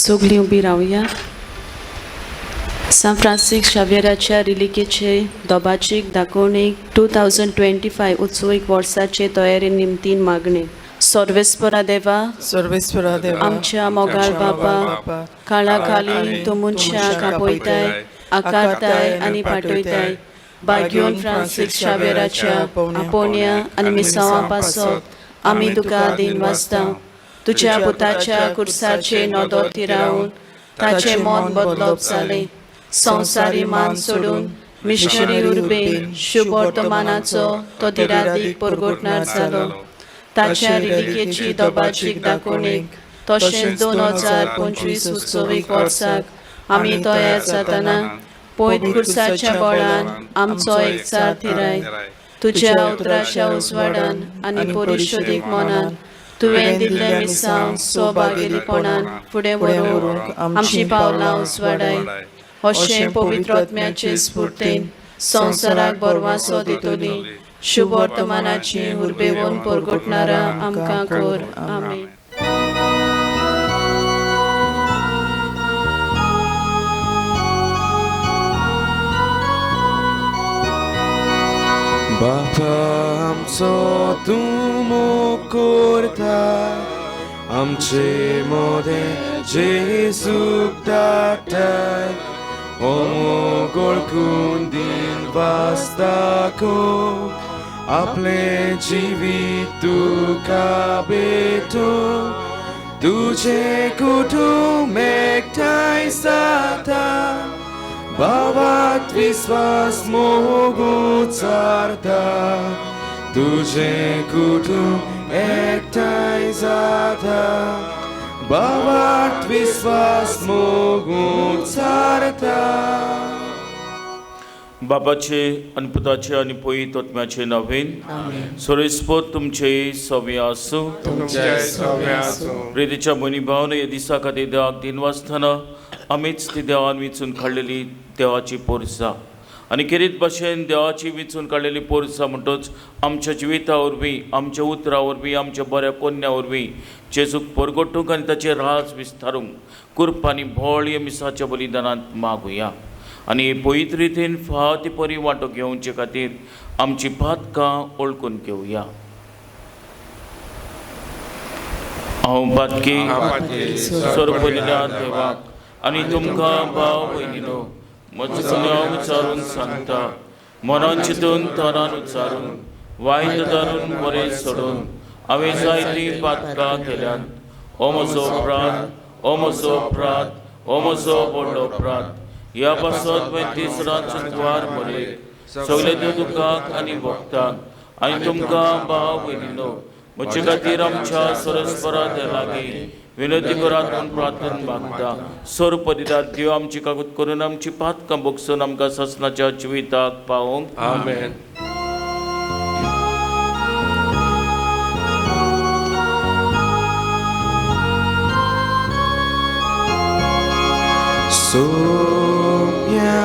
सगळीं उबी रावया. San Francis शावेराच्या रिलिकेचे दोबाचीक दाखोवणेक 2025 उत्सवीक वर्साचे तयारी निमतीन मागणे. सर्वेस्परा देवा आमच्या मोगाळ बापा काळा खाली तूं मनशाक आपयताय, आकारताय आनी पाठयताय. बागयोन फ्रांसिस शावेराच्या आपोवण्या आनी मिसावा पासत आमी तुका दिन वाजता. तुज्या पुताच्या कुर्साचे नदोवती रावन ताचें मन बदलप जालें. संवसारी मान सोडून मिशनरी उर्बेन शुभ वर्तमानाचो तो दिरादीक परगटणार जालो. ताच्या रिलिकेची दोबाचीक दाखोवणेक तशेंच 2025 उत्सवीक वर्साक आमी तयार जातना पयत कुर्साच्या बळान आमचो एकचार थिराय. तुज्या उतराच्या उजवाडान आनी परिशोदीक मनान तुवें दिल्ले मिसांव सौभागेलीपणान फुडें व्हरूंक आमची पावलां उजवाडाय. अशें पवित्र आत्म्याचे स्फूर्तेन संवसाराक बरवासो दितली शुभ वर्तमानाची उर्बेवून परगटणारा आमकां कर. आमेन. बापा आमचो तूं मोग करता, आमचे मोदें जेजूक धाडटाय. हो मोग ओळखून दिन वाजता आपले जिवीत तुका भेटूं. तुझे कुटुंब एकठांय जाता, भावात विश्वास मोग उचारता. तुझे कुटुंब एकठांय जाता, भावात विश्वास मोग उचारता. बापाचे आनी पुताचे आनी पवित्र आत्म्याचे नांवेन सोरेस्पोत तुमचे सव्य आसूं. प्रितीच्या मनी भावना ह्या दिसा खातीर देवाक दिन वाजतना आमीच ती देवान विचून काडलेली देवाची पोरसां आनी खेरीत भाशेन देवाची विचून काडलेली पोरसां म्हणटच आमच्या जिविता वरवीं, आमच्या उतरा वरवीं, आमच्या बऱ्या कोन्या वरवीं जेजूक परगटूंक आनी ताचे राज विस्तारूंक कुर्प आनी भोळ्या मिसाच्या बलिदानांत मागुया. आनी पवित्र रितीन फावती परी वांटो घेवचे खातीर आमची पातकां ओळखून घेवया. हांव पातकी सर्वपरिला देवाक आनी तुमकां भाव भयणीनो म्हजो नांव उच्चारून सांगता. मनान चिंतून तनान उच्चारून वायट धरून बरें सोडून हांवें जायतीं पातकां केल्यात. हो म्हजो अपराध, हो म्हजो अपराध, हो म्हजो व्हडलो अपराध. ह्या पासत हांवें तिसरां चुकवार मरेक सगळे दुखाक आनी भोगताक. आनी तुमकां भाव भयणीनो म्हजे खातीर आमच्या सरस्परा लागीं विनंती करात म्हूण प्रार्थना मागता. सर्वपरिदात देव आमची कागूत करून आमची पातकां भोगसून आमकां ससनाच्या जिविताक पावोवंक. आमेन. Sogna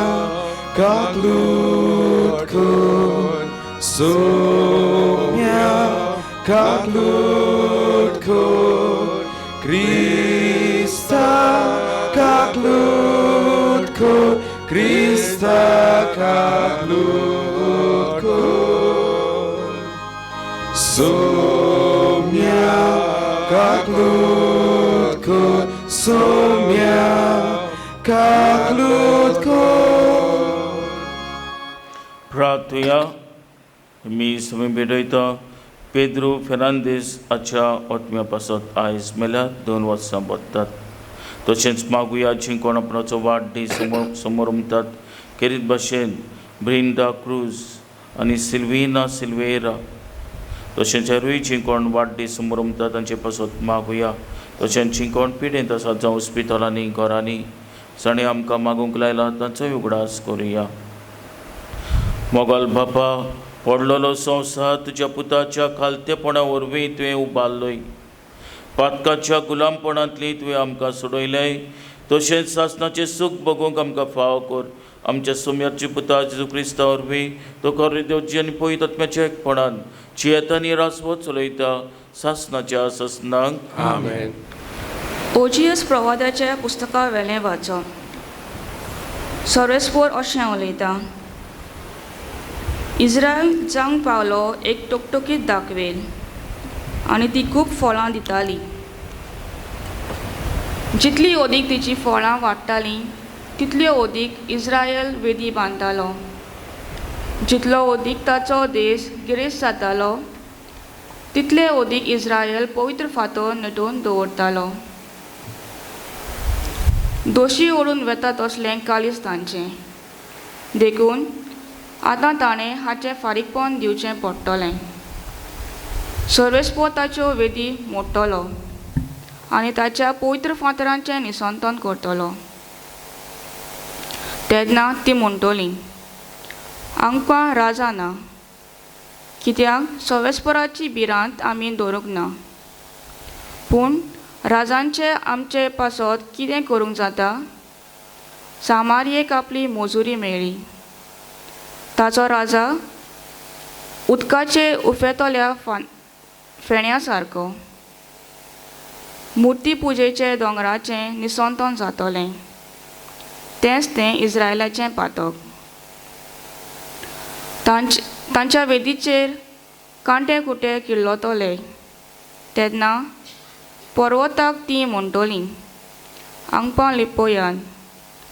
kaklut kun, sogna kaklut kun, Krista kaklut kun, Krista kaklut kun. Sogna kaklut kun, sogna प्रार्थया. मी समय भेटयता पेद्रो फेर्नांदीस हाच्या आत्म्या पासत आयज मेल्यार 2 वर्सां बदतात. तशेंच मागुया जी कोण आपणाचो वाडदीस समोर उमतात. खेरीत भाशेन ब्रिंडा क्रूज आनी सिल्विना सिल्वेरा तशेंच हेरूय जी कोण वाडदीस समोर उमतात तांचे पासत मागुया. तशेंच जी कोण पिडेंत आसात जावं हॉस्पिटलांनी घरांनी ताणें आमकां मागूंक लायला तांचोय उगडास करुया. मोगाल बापा, पडलेलो संवसार तुज्या पुताच्या खालतेपणा वरवीं तुवें उबारलोय. पातकाच्या गुलामपणांतली तुवें आमकां सोडयलें. तशेंच सासणाचें सूख भोगूंक आमकां फाव कर. आमच्या सोम्याची पुता जेजू क्रिस्ता वरवीं तो खरें देवची आनी पवित्र आत्म्याच्या एकपणान जियेता आनी रासवत चलयता सासणाच्या ससनांक. आमेन. ओजीएस प्रवादाच्या पुस्तका वेलें वाचप. सर्वेस्पोर अशें उलयता, इस्रायल जावंक पावलो एक टोकटोकीत दाखवेल आनी ती खूब फळां दिताली. जितली ओदीक तिची फळां वाडटालीं तितल्यो ओदीक इस्रायल वेदी बांदतालो. जितलो ओदीक ताचो देश गिरेस्त जातालो तितले ओदीक इस्रायल पवित्र फातर नटोवन दवरतालो. दोशी ओडून वेता तसलें कालीस तांचें. देखून आतां ताणें हाचें फारीकपण दिवचें पडटलें. सर्वेस्पोर ताच्यो वेदी मोडटलो आनी ताच्या पवित्र फातरांचें निसंतन करतलो. तेन्ना ती म्हणटलीं, आमकां राजा ना, कित्याक सर्वेस्पराची भिरांत आमी दवरूंक ना. पूण राजांचे आमचे पासत कितें करूंक जाता? सामारियेक आपली मोजुरी मेळ्ळी. ताचो राजा उदकाचेर उफेतल्या फेण्या सारको. मुर्ती पुजेचे दोंगराचें निसंतन जातलें. तेंच तें इस्रायलाचें पातक. तांच्या वेदीचेर कांटे कुटे किल्लतले. तेन्ना पर्वताक ती म्हणटलीं, आंगपां लिपोयात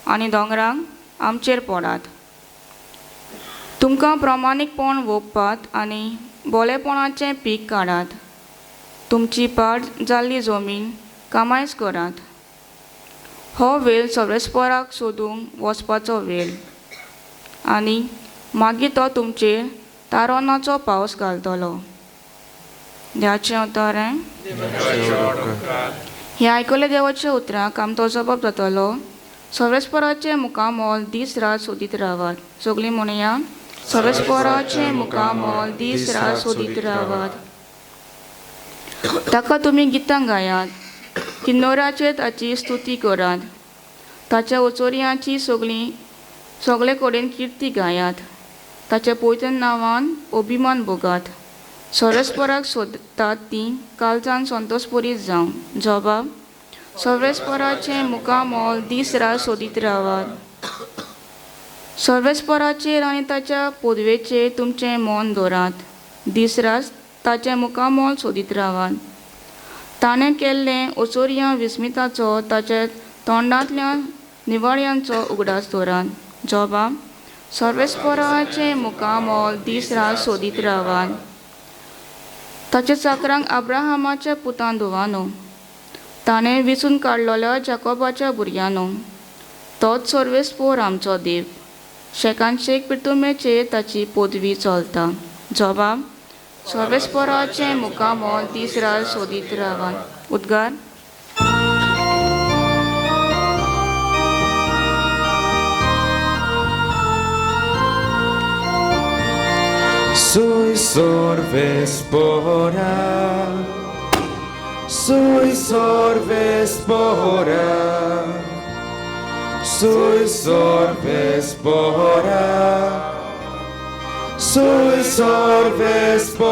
आनी दोंगरांक आमचेर पडात. तुमकां प्रमाणीकपण भोगपात आनी बोलेपणाचें पीक काडात. तुमची पाड जाल्ली जमीन कामायज करात. हो वेळ सर्वेस्पराक सोदूंक वचपाचो वेळ आनी मागीर तो तुमचेर तारोनाचो पावस घालतलो. देवाचें उतरें. हे आयकले देवाच्या उतराक आमचो जबाब जातलो, सर्वेस्पराचे मुखामोल दीस रात सोदीत रावात. सगळीं म्हणया, सर्वेस्पराचे मुखामोल दीस रात सोदीत रावात. ताका तुमी गितां गायात, किन्नोराचेर ताची स्तुती करात. ताच्या ओचोरयांची सगळे कडेन किर्ती गायात. ताच्या पवित्र नांवान अभिमान भोगात. सर्वेस्पराक सोदतात तीं काळजान संतोषपुरीत जावं. जबाब, सर्वेस्पराचे मुखामोल दीस रात सोदीत रावात. सर्वेस्पराचेर आनी ताच्या पदवेचेर तुमचें मन दवरात. दीस रात ताचें मुखामोल सोदीत रावात. ताणें केल्लें ओचोरयां विस्मिताचो ताच्या तोंडांतल्या निवाळ्यांचो उगडास दवरात. जबाब, सर्वेस्पराचें मुखामोल दीस रात सोदीत रावात. ताच्या चाकरांक अब्राहमाच्या पुतान धुवानो. ताणें विचून काडलेल्या जाकोबाच्या भुरग्यानो. तोच सर्वेस्पोर आमचो देव. शेकांशेक पितुमेचेर ताची पदवी चलता. जबाब, सर्वेस्पराचें मुखामोल दीस रात सोदीत रावात. उद्गार. Soy sorvespora, soy sorvespora, soy sorvespora, soy sorvespora.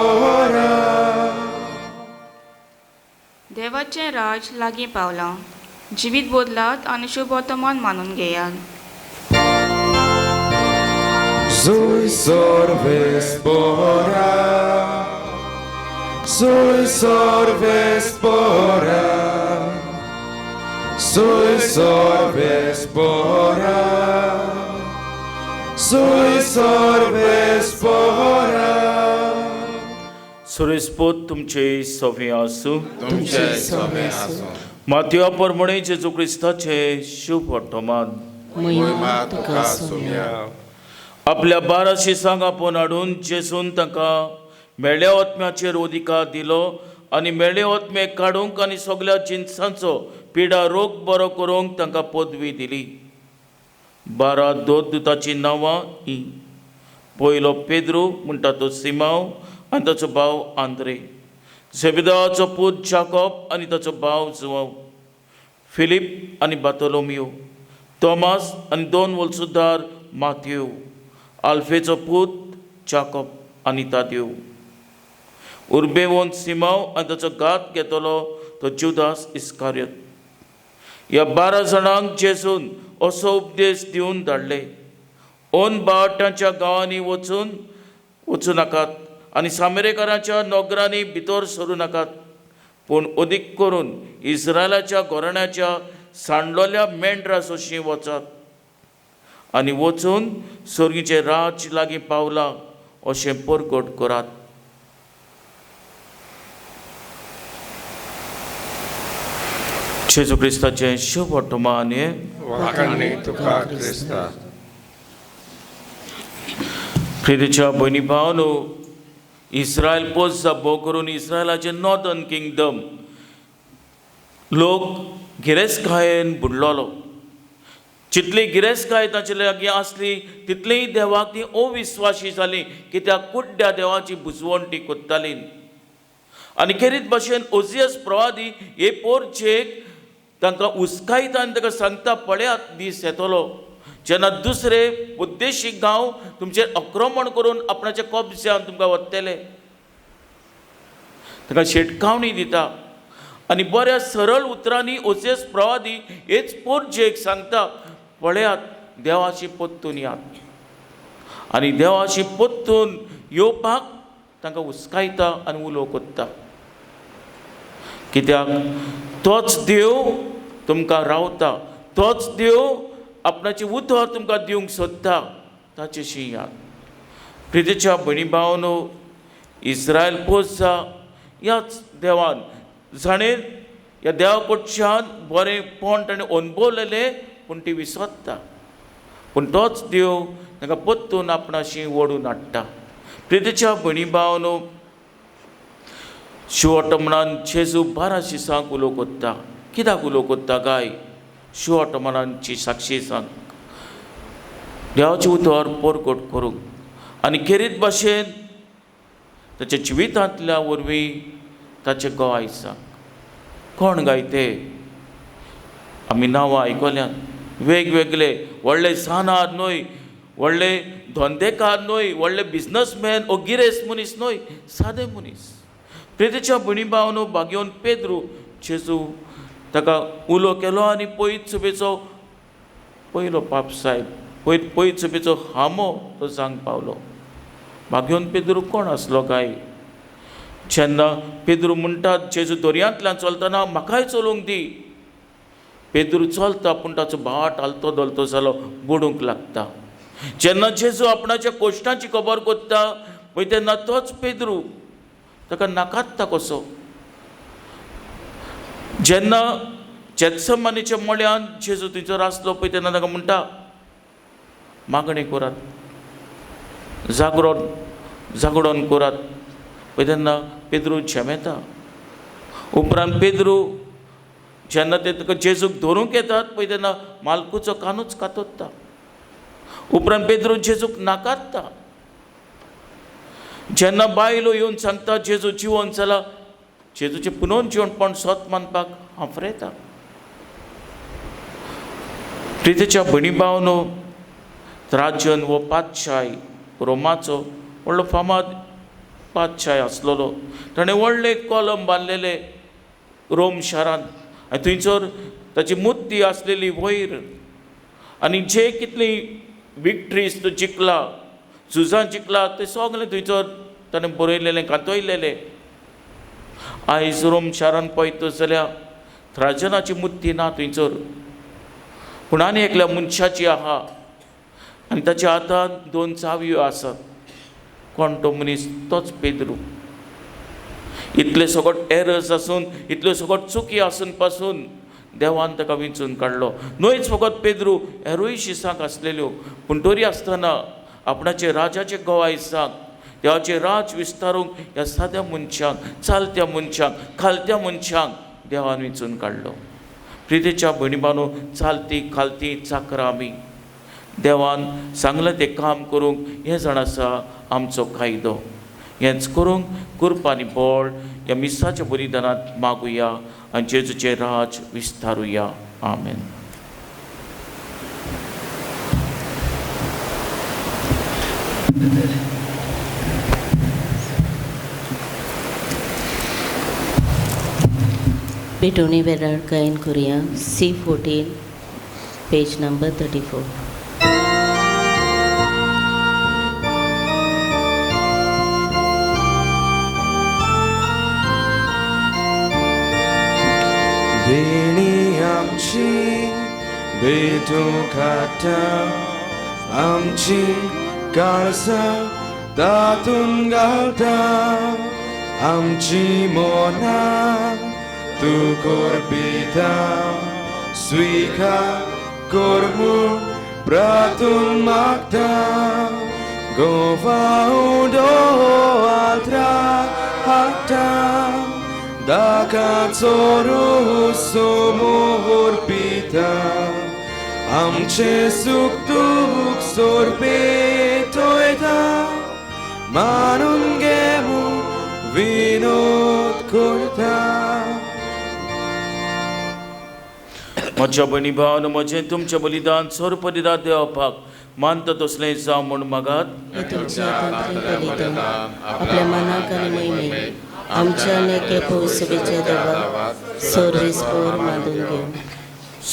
देवाचें राज लागीं पावलां. जिवीत बदलात आनी शुभ वर्तमान मानून घेयात. Soy sorvespora, soy sorvespora, soy sorvespora, soy sorvespora. सुरेस्पोत तुमचे सोफे आसूं. तुमचे सोबे आसूं. मातया परमणे जेजू क्रिस्ताचे शुभ वर्तमान. महिमा तुका सोम्या. आपल्या 12 शिसांक आपोवन हाडून जेजून तांकां मेळ्ळ्या ओतम्याचेर अधिकार दिलो आनी मेळ्ळे ओतमे काडूंक आनी सगळ्या जिन्सांचो पिडा रोग बरो करूंक तांकां पदवी दिली. 12 दोतदूतांची नांवां ही. पयलो पेद्रू म्हणटा तो सिमांव आनी ताचो भाव आंद्रे. झेबेदावाचो पूत जाकोब आनी ताचो भाव जुवांव. फिलीप आनी बातोलोमियो. तोमास आनी 2 वलसुदार माथ्यू. आल्फेचो पूत जाकोब आनी ताद्यो. उर्बेवोन सिमांव आनी ताचो घात घेतलो तो जुदास इस्कारियोत. ह्या 12 जाणांक जेजून असो उपदेश दिवन धाडले, ओन बावटांच्या गांवांनी वचूं नाकात आनी सामरेकारांच्या नोगरांनी भितर सरूं नाकात, पूण अदीक करून इस्रायलाच्या घोराण्याच्या सांडलोल्या मेंढरा सोशी वचात आनी वचून सर्गीचे राज लागीं पावला अशें परगट करात. जेजू क्रिस्ताचें शुभ वर्तमान हें वाखाणणी तुका क्रिस्ता. प्रितेच्या भयणी भावांनो, इस्रायल पोस्ट भोव करून इस्रायलाचें नॉर्दर्न किंगडम लोक गिरेस्तकायेन बुडलोलो. जितली गिरेस्तकाय ताचे लागीं आसली तितलीय देवाक ती अविस्वाशी जाली, कित्याक कुड्ड्या देवाची बुजवण ती कोत्ताली. आनी खेरीत भाशेन ओजियस प्रवादी हे पोरचेक तांकां उस्कायता आनी ताका सांगता, पळयात दीस येतलो जेन्ना दुसरे उद्देशीक गांव तुमचेर आक्रमण करून आपणाच्या कब्ज्यान तुमकां व्हरतले. ताका शिटकावणी दिता आनी बऱ्या सरळ उतरांनी ओजियस प्रवादी हेच पोरचेक सांगता, पळयात देवाची पोत्तून यात. आनी देवाची पोत्तून येवपाक तांकां उस्कायता आनी उलो कोत्ता, कित्याक तोच देव तुमकां रावता, तोच देव आपणाची उतर तुमकां दिवंक सोदता, ताचेशी याद. प्रितेच्या भयणी भावांनो, इस्रायल पोस्ता ह्याच देवान जाणें ह्या देवा कडच्यान बरें पोंट आनी अणभवलेले, पूण ती विसरता, पूण तोच देव तांकां पोत्तून आपणाशी ओडून हाडटा. प्रितेच्या भयणी भावांनो, शिवोटमणान जेजू 12 शिसांक उलो कोत्ता. कित्याक उलो कोत्ता काय? शिवोटमणांची साक्षी सांग, देवाची उतर परगट करूंक आनी खेरीत भाशेन ताच्या जिवितांतल्या वरवीं ताचे गोवाय सांग. कोण गायते? आमी नांवां आयकल्यात, वेगवेगळे व्हडले सानार न्हय, व्हडले धंदेकार न्हय, व्हडले बिझनसमॅन ओ गिरेस्त मनीस न्हय, सादे मनीस. प्रितेच्या भयणी भावांनो, भाग्यवन पेद्रू जेजू ताका उलो केलो आनी पयत सुबेचो पयलो पाप साहेब, पयत सुबेचो हामो तो सांग पावलो. भाग्यवन पेद्रू कोण आसलो काय? जेन्ना पेद्रू म्हणटात जेजू दर्यांतल्यान चलतना म्हाकाय चलोवंक दी, पेद्रू चलता पूण ताचो भाट आलतो दलतो जालो, बुडूंक लागता. जेन्ना जेजू आपणाच्या कोश्टांची खबर कोत्ता पळय, तेन्ना तोच पेद्रू ताका नाकात्ता कसो. जेन्ना जेत्समानीच्या मळ्यान जेजू थंयसर आसलो पळय, तेन्ना ताका म्हणटा, मागणी करात, जागरण करात पळय. तेन्ना पेद्रू झेमेता. उपरांत पेद्रू जेन्ना ते ताका जेजूक धरूंक येतात पळय, तेन्ना मालकूचो कानूच कातोत्ता. उपरांत पेद्रू जेजूक नाकारता. जेन्ना बायलो येवन सांगता जेजू जिवन जाला, जेजूचें पुनर्जीवनपण सत मानपाक हांफरयता. प्रितेच्या भयणी भावांनो, राजन वो पातशाय रोमाचो व्हडलो फामाद पातशाय आसलोलो. ताणें व्हडले कॉलम बांदलेले रोम शारांत आनी थंयसर ताची मुर्ती आसलेली वयर. आनी जे कितली विक्ट्रीज तो जिखला, झुजां जिखला, ते सगळें थंयसर ताणें बरयलेलें, कातयलेलें. आयज रोम शारांत पळयत जाल्यार राजनाची मुर्ती ना थंयसर, पूण आनी एकल्या मनशाची आहा आनी ताच्या हातांत 2 चावयो आसात. कोण तो मनीस? तोच पेद्रू. इतले सगळे एरर्स आसून, इतल्यो सगळ्यो चुकी आसून पासून देवान ताका विंचून काडलो. न्हयच फकत पेद्रू, हेरूय शिसांक आसलेल्यो, पूण तरी आसतना आपणाचे राजाचे गोवाय सांग, देवाचें राज विस्तारूंक ह्या साद्या मनशांक, चालत्या मनशांक, खालत्या मनशांक देवान विंचून काडलो. प्रितेच्या भयणी भावांनो, चालती खालती चाकरां आमी. देवान सांगलें तें काम करूंक हें जाण आसा आमचो कायदो. हेंच करूंक कृपा आनी बळ ह्या मिसाच्या बलिदानांत मागुया आनी जेजूचें राज विस्तारुया. आमेन. पेटोनी वेराळ गायन करुया C14 पेज नंबर 34. देणी आमची भेटूंक खाता आमची काळजां तातूंत घालता आमची मोनां तूं कोरपिता स्विकार कर म्हूण प्रार्थून मागता गोवाउडो आद्रा हाडटा दाकाचो रोस समोर पिता आमचे सुख दूख सोरपे तोयता मानून घे म्हूण विनोद करता. म्हज्या भयणी भावन म्हजें तुमचें बलिदान सोरपरिदा देवपाक मानता तसलें जावं म्हूण मागात. हे तुमचे आतंत्रीत बलिदान आपल्या मनाक आनी मोहिमेक आमच्या नेके पौसभेच्या देवा सोर्वेस्पर मानून घेव.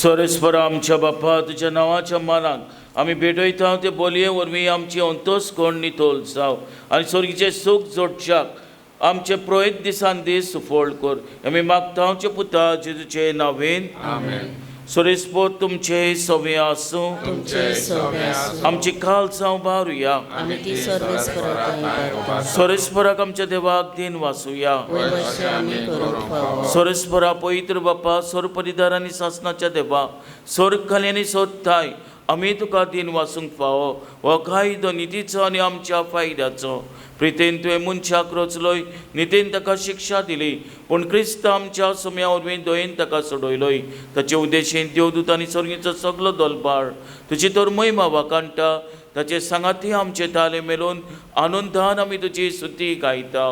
सोरेस्परा आमच्या बापा तुज्या नांवाच्या मानाक आमी भेटयता ते बोलये वरवीं आमची अंतोस्कोण नितोल जाव आनी सोर्गीचें सूख जोडच्याक आमचे प्रयत दिसान दीस सुफोळ कर. आमी मागता आमच्या पुता जेजूचे नांवेन. सोरेस्पोर तुमचे सवे आसूं तुमचे सोबे आसूं आमची काल जावं बारुया. आमी ती सोर्वेस्पराक इबारता. सोरेस्पराक आमच्या देवाक दिन वाचुया. वैवर्ष आमी करूंक फावो. सोरेस्परा पवित्र बापा सोर परिदार आनी सासणाच्या देवा सोर्ग खाली आनी सोदताय आमी तुका दिन वाचूंक फावो. हो कायदो नितीचो आनी आमच्या फायद्याचो. प्रितेन तुवें मनशाक रचलोय नितीन ताका शिक्षा दिली पूण क्रिस्त आमच्या सुम्या वरवीं दयेन ताका सोडयलोय. ताचे उद्देशीन देवदूत आनी सर्गीचो सगलो दलबार तुजी तर महिमा वाकांटा. ताचे सांगाती आमचे ताले मेलून आनंदान आमी तुजी स्तुती गायता.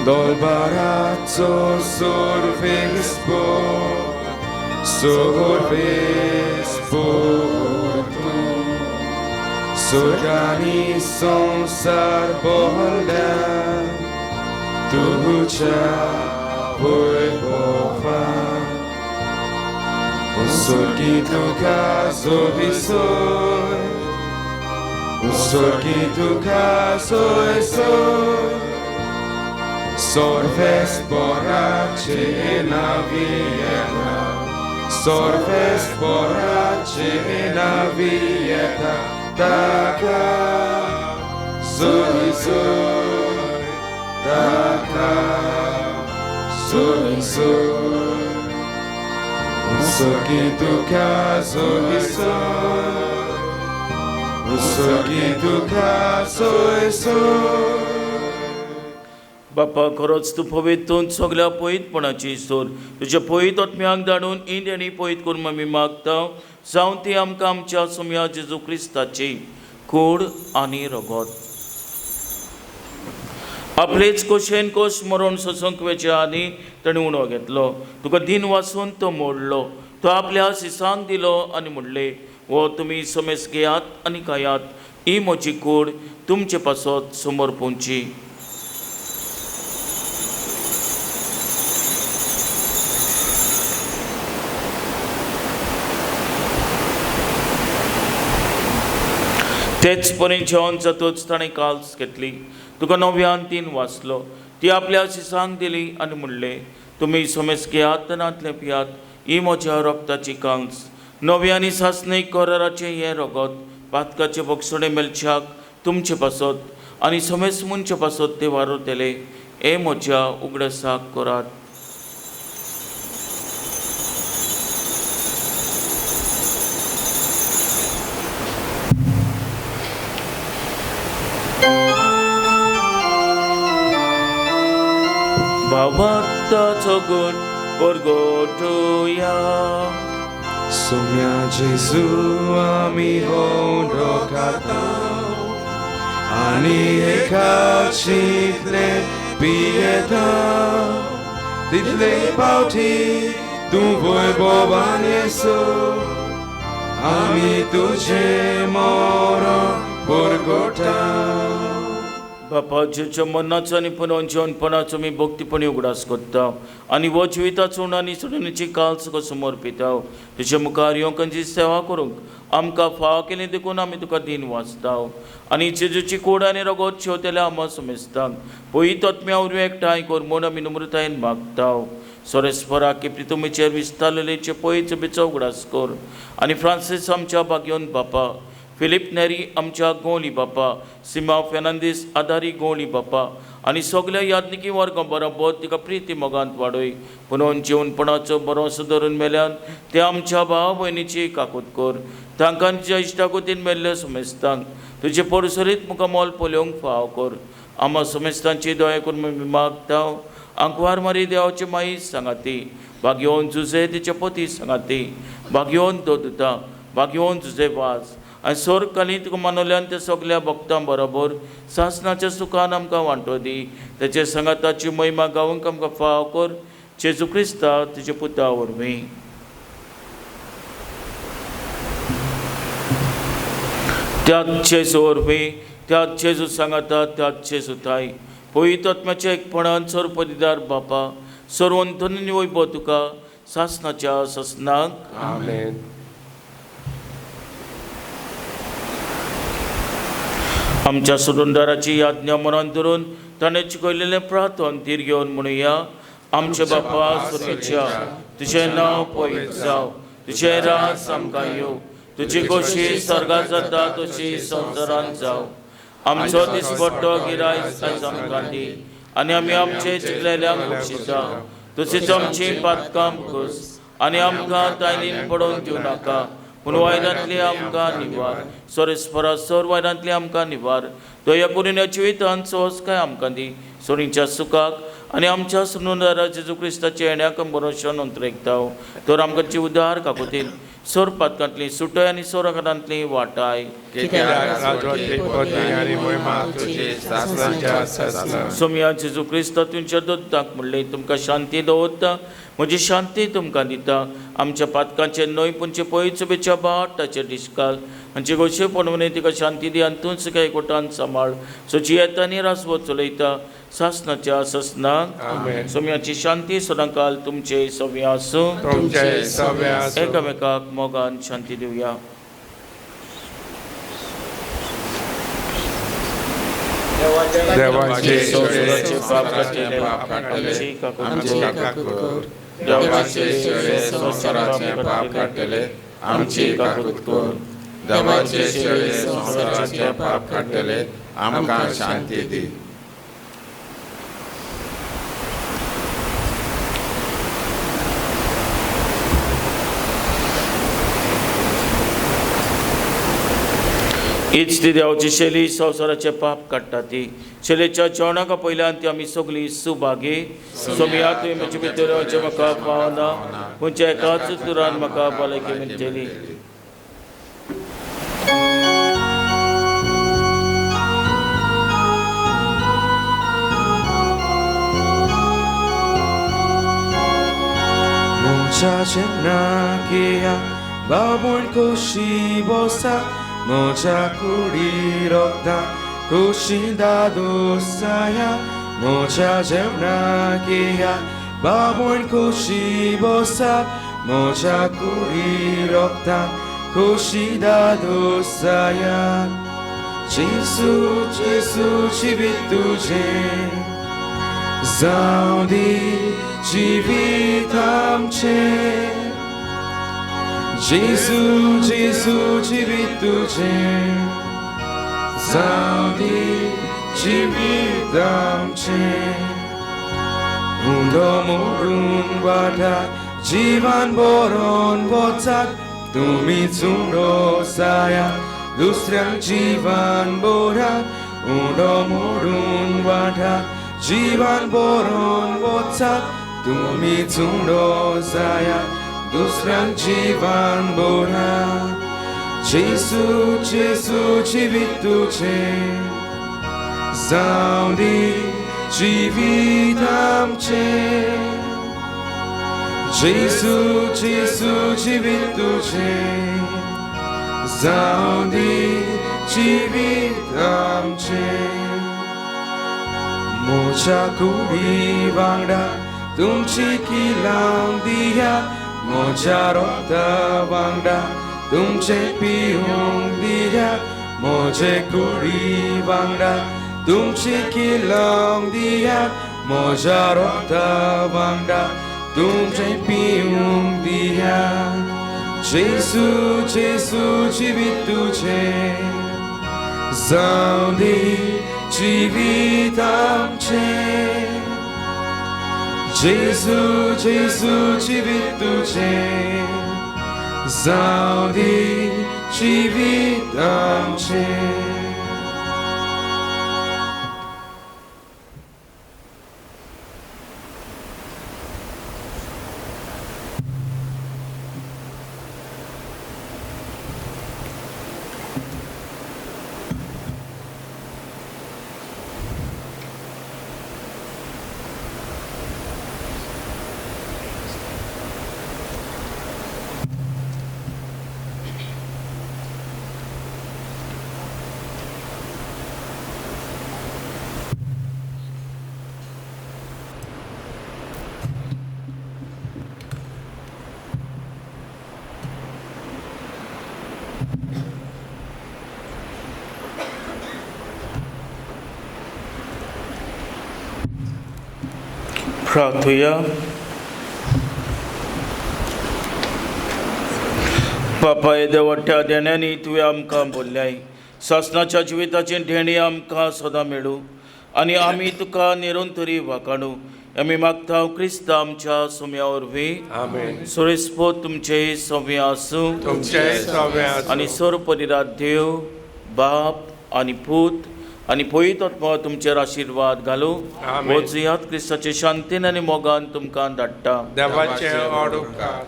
Dolbarazzo sorvespo tu Sorgani sonsar bohla tuja poi bofa Sorgito caso visoi Sorgito caso e soi Sorves borrace na vieta Sorves borrace na vieta Taka soi soi Taka soi soi Sorgito caso e soi Sorgito caso e soi बापा खरोच तूं पवितून सगल्या पयतपणाची सोर तुज्या पयत आत्म्याक धाडून इंडियनी पयत करून आमी मागता जावं ती आमकां आमच्या सुम्या जेजू क्रिस्ताची कूड आनी रगत आपलेच कोशेन कोश मरोन सोसूंक वेचे आनी ताणें उणो घेतलो तुका दिन वाचून तो मोडलो तो आपल्या सिसांक दिलो आनी म्हणले वो तुमी समेस घेयात आनी खायात ही म्हजी कूड तुमचे पासत समोर पोवची. तेच परी जेवण जातूच ताणें काल्स घेतली तुका नव्यान तीन वाचलो ती आपल्या सिसांक दिली आनी म्हणले तुमी समेस घेयात नातले पियात ही म्हज्या रक्ताची कांस नव्यानी सासणीक कराराचें हें रगत पातकाचे बक्षणे मेलच्याक तुमचे पासत आनी समेस मनचे पासत ते वारतले हे म्हज्या उगडसाक करात. भावाताचो गूण परगोटुया सोम्या जेजू आमी होंडोकाता आनी एकाचीतले पियेता तितले पावटी तूं वैभवान येसू आमी तुझे मरण परगोटा बापा जेच्या मनाचो आनी पुनोवंचेपणाचो मी भक्तीपणी उगडास करता आनी वो जिविताचो आनी सोडणीची काल तुका समर्पिता तुजे मुखार येवकांची सेवा करूंक आमकां फाव केलें देखून आमी तुका दिन वाचता आनी जेजूची कोड आनी रगत शेवतेले आमा समेजता पयत आत्म्या उरवे एकठांय कर म्हूण आमी नम्रतायेन मागता सोरेस्परा की प्रितुमेचेर विस्तारलेचे पयच बिचो उगडास कर आनी फ्रांसीस आमच्या भाग्योन बापा फिलिप नेरी आमच्या गोवली बापा सिमा फेर्नांदीस आदारी गोवली बापा आनी सगल्या याज्ञिकी वर्ग बरोबर तिका प्रिती मोगांत वाडय पुनोवन जेवणपणाचो बरोसो धरून मेल्यान ते आमच्या भाव भयणीची काकूत कर तांकां तुज्या इश्टागोतीन मेल्ले समेस्तांक तुजे परसरीत मुखार मोल पोलोवंक फाव कर आमा समेस्तांची दया करून मागता आंकवार मारी देवाचे माई सांगाती भाग्योन जुजे तिचे पती सांगाती भाग्योन दोदुता भाग्योन जुजे वाज आनी सोर काली तुका मानवल्यान त्या सगल्या भक्तां बरोबर सासणाच्या सुखान आमकां वांटो दी तेचे संगाताची महिमा गावूंक आमकां फाव कर जेजू क्रिस्ता तुजे पुता वरवीं त्याच जेजू वरवीं त्याच जेजू सांगाता त्याच जेजू थाय पवित्र आत्म्याच्या एकपणान सोर पदीदार बापा सर्वंतनी वैभव तुका सासणाच्या ससनाक आमेन आमच्या सुरुंदराची याज्ञा मनान धरून ताणें शिकयलेलें प्रार्थन तीर घेवन म्हणुया आमचे बापा सुर्येच्या तुजें नांव पवित्र जावं तुजें राज आमकां येवं तुजी कशी स्वर्गांत जाता तशी संवसारांत जावं आमचो दिसपट्टो गिराय आयज आमकां दी आनी आमी आमचे चिकलेल्यांक बक्षिता तशीच आमची पातकां घोस आनी आमकां तायनीन पडोवन दिवं नाका पूण वायदांतली आमकां निवार सोरेस्परा सोर वायदांतली आमकां निवार दया करून ह्या जिवितांत सोस काय आमकां दी सोरीच्या सुखाक आनी आमच्या सुनुदारा जेजू क्रिस्ताच्या येण्याक भरोशा नंतरेकता तर आमकां उदार काकुतीन सोर पातकांतली सुटय आनी सोर आकारांतली वाटाय सोम्या जेजू क्रिस्ता तुमच्या दोताक म्हणले तुमकां शांती दवरता म्हजी शांती तुमकां दिता आमच्या पातकांचे न्हय पुंचे पयच बेच्या बाटाचेर दिसकाल आमचे गोशे पणवणे तिका शांती दी आनी तूंच काय कोटान सांबाळ सोची येतानी रासवो चलयता सासणाच्या ससनाक सोम्याची शांती सदांकाल तुमचे सव्या आसूं एकामेकाक मोगान शांती दिवया देवाचे संवसाराचे पाप काडलेले आमची काकूत कर देवाचे संवसाराचे पाप काडलेले आमची काकूत कर देवाचे संवसाराचे पाप काडलेले आमकां शांती दी हीच ती देवाची शैली संवसाराचे पाप काडटा ती शैलीच्या जेवणाका पयल्यान ती आमी सगळीं सुभागी सोम्या तुवें म्हजे भितर येवचें म्हाका पावना खंयच्या एकाच तुरान म्हाका भलायकी मेळटली Moja jennakia babon koshi bosa Moja kuri rokta koshi dadosaya Moja jennakia babon koshi bosa Moja kuri rokta koshi dadosaya Jesus, Jesus, jivit tuje Zaudi jivit amche Jesus, Jesus, jivit tuje Zaudi jivit amche Undo morun wada jivan boron botak Tumi tsundo saya दुसऱ्यांक जीवन बोरात उडो मोडून वाठात जीवन boron वचत तुमी चुडो जायात दुसऱ्यांक जीवन बोरा जेसू जेसू जिवीत तुझें जावं दी जिवीत आमचें जेसू जेसू जिवीत तुझें जावं दी जिवीत आमचें मोच्या कुडी वांगडा तुमची किलांव दियात मोच्या रोगता वांगडा तुमचे पिवंक दियात मोचे कुडी वांगडा तुमची किलांव दियात मोच्या रोगता वांगडा तुमचे पिवंक दियात जेसू जेसू जिवीत तुझें जावं दी जिवीत आमचें जेसू जेसू जिवीत तुझें जावं दी जिवीत आमचें प्रार्थुया. बापा येद्या व्हडट्या देण्यांनी तुवें आमकां बोल्ल्याय सासणाच्या जिविताची धेणी आमकां सदां मेळूं आनी आमी तुका निरंतरी वाखाणू आमी मागता क्रिस्त आमच्या सोम्या वरवीं आमेन. सुरेस्पोत तुमचे सोम्य आसूं तुमचे सव्या आनी सर्वपरिरात देव बाप आनी पूत आनी पवित्र आत्मा तुमचेर आशिर्वाद घालूं. आमेन. वचयात क्रिस्ताचे शांतीन आनी मोगान तुमकां धाडटा. देवाचे ओडुकार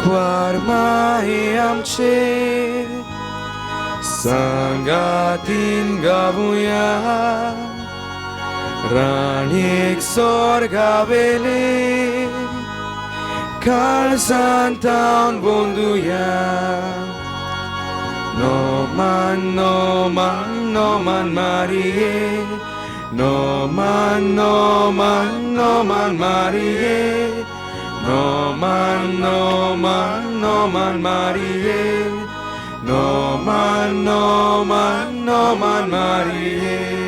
Akwarmae amche sangatin gavuya Ranik sorgavele kalsantan bonduya No man Marie No man Marie No man Marie No man Marie